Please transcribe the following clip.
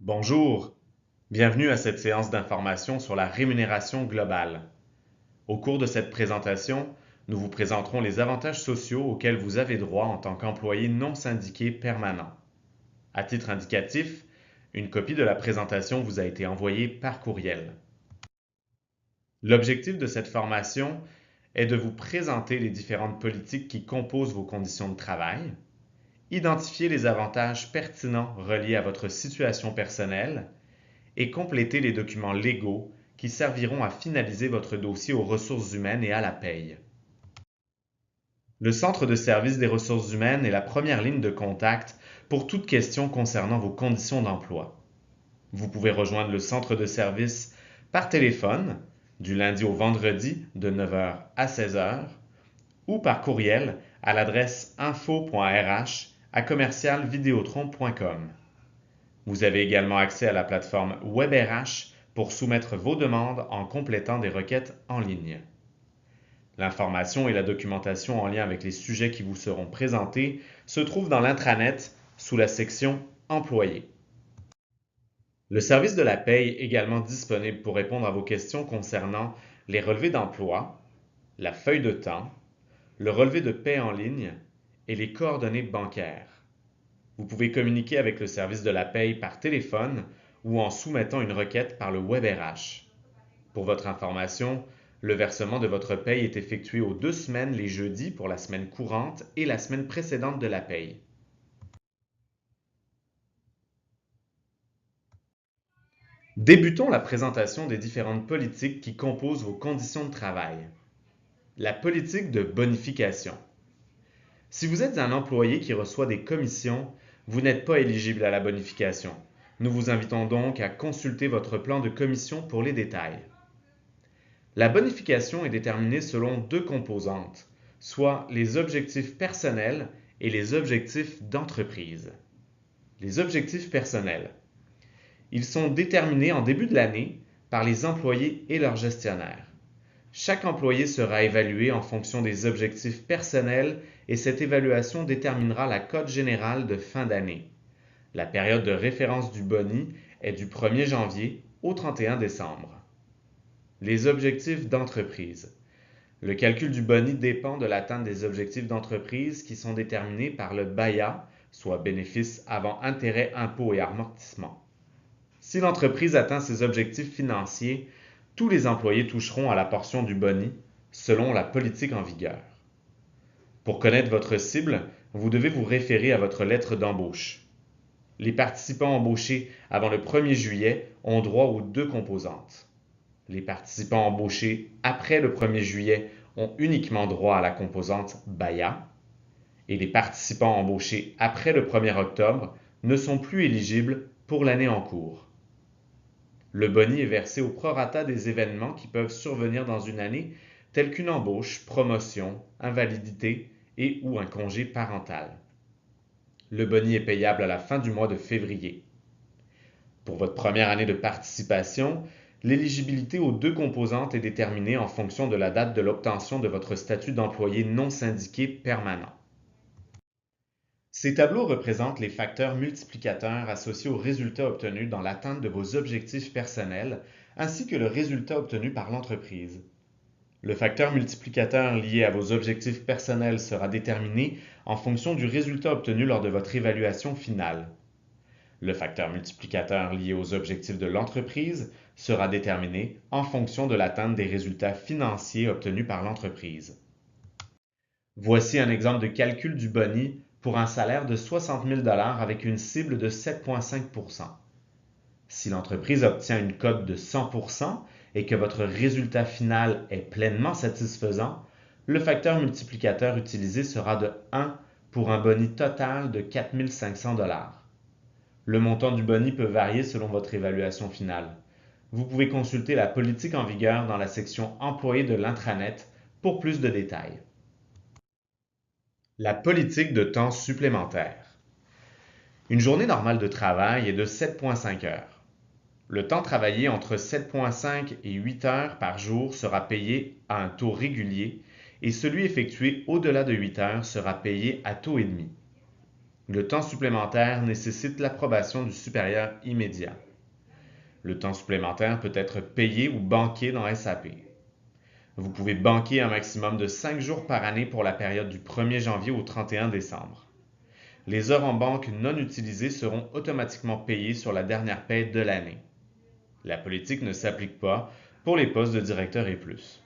Bonjour, bienvenue à cette séance d'information sur la rémunération globale. Au cours de cette présentation, nous vous présenterons les avantages sociaux auxquels vous avez droit en tant qu'employé non syndiqué permanent. À titre indicatif, une copie de la présentation vous a été envoyée par courriel. L'objectif de cette formation est de vous présenter les différentes politiques qui composent vos conditions de travail, identifier les avantages pertinents reliés à votre situation personnelle et compléter les documents légaux qui serviront à finaliser votre dossier aux ressources humaines et à la paye. Le Centre de service des ressources humaines est la première ligne de contact pour toute question concernant vos conditions d'emploi. Vous pouvez rejoindre le centre de service par téléphone, du lundi au vendredi de 9 h à 16 h, ou par courriel à l'adresse info.rh@commercialvideotron.com. Vous avez également accès à la plateforme WebRH pour soumettre vos demandes en complétant des requêtes en ligne. L'information et la documentation en lien avec les sujets qui vous seront présentés se trouvent dans l'intranet sous la section Employés. Le service de la paye est également disponible pour répondre à vos questions concernant les relevés d'emploi, la feuille de temps, le relevé de paie en ligne et les coordonnées bancaires. Vous pouvez communiquer avec le service de la paye par téléphone ou en soumettant une requête par le WebRH. Pour votre information, le versement de votre paye est effectué aux 2 semaines les jeudis pour la semaine courante et la semaine précédente de la paye. Débutons la présentation des différentes politiques qui composent vos conditions de travail. La politique de bonification. Si vous êtes un employé qui reçoit des commissions, vous n'êtes pas éligible à la bonification. Nous vous invitons donc à consulter votre plan de commission pour les détails. La bonification est déterminée selon 2 composantes, soit les objectifs personnels et les objectifs d'entreprise. Les objectifs personnels. Ils sont déterminés en début de l'année par les employés et leurs gestionnaires. Chaque employé sera évalué en fonction des objectifs personnels et cette évaluation déterminera la cote générale de fin d'année. La période de référence du boni est du 1er janvier au 31 décembre. Les objectifs d'entreprise. Le calcul du boni dépend de l'atteinte des objectifs d'entreprise qui sont déterminés par le BAIA, soit bénéfice avant intérêts, impôts et amortissements. Si l'entreprise atteint ses objectifs financiers, tous les employés toucheront à la portion du boni selon la politique en vigueur. Pour connaître votre cible, vous devez vous référer à votre lettre d'embauche. Les participants embauchés avant le 1er juillet ont droit aux 2 composantes. Les participants embauchés après le 1er juillet ont uniquement droit à la composante BAIA et les participants embauchés après le 1er octobre ne sont plus éligibles pour l'année en cours. Le boni est versé au prorata des événements qui peuvent survenir dans une année, tels qu'une embauche, promotion, invalidité et ou un congé parental. Le boni est payable à la fin du mois de février. Pour votre première année de participation, l'éligibilité aux 2 composantes est déterminée en fonction de la date de l'obtention de votre statut d'employé non syndiqué permanent. Ces tableaux représentent les facteurs multiplicateurs associés aux résultats obtenus dans l'atteinte de vos objectifs personnels, ainsi que le résultat obtenu par l'entreprise. Le facteur multiplicateur lié à vos objectifs personnels sera déterminé en fonction du résultat obtenu lors de votre évaluation finale. Le facteur multiplicateur lié aux objectifs de l'entreprise sera déterminé en fonction de l'atteinte des résultats financiers obtenus par l'entreprise. Voici un exemple de calcul du boni pour un salaire de 60 000 $ avec une cible de 7,5 %. Si l'entreprise obtient une cote de 100 % et que votre résultat final est pleinement satisfaisant, le facteur multiplicateur utilisé sera de 1 pour un boni total de 4 500 $. Le montant du boni peut varier selon votre évaluation finale. Vous pouvez consulter la politique en vigueur dans la section Employés de l'intranet pour plus de détails. La politique de temps supplémentaire. Une journée normale de travail est de 7,5 heures. Le temps travaillé entre 7,5 et 8 heures par jour sera payé à un taux régulier et celui effectué au-delà de 8 heures sera payé à taux et demi. Le temps supplémentaire nécessite l'approbation du supérieur immédiat. Le temps supplémentaire peut être payé ou banqué dans SAP. Vous pouvez banquer un maximum de 5 jours par année pour la période du 1er janvier au 31 décembre. Les heures en banque non utilisées seront automatiquement payées sur la dernière paie de l'année. La politique ne s'applique pas pour les postes de directeur et plus.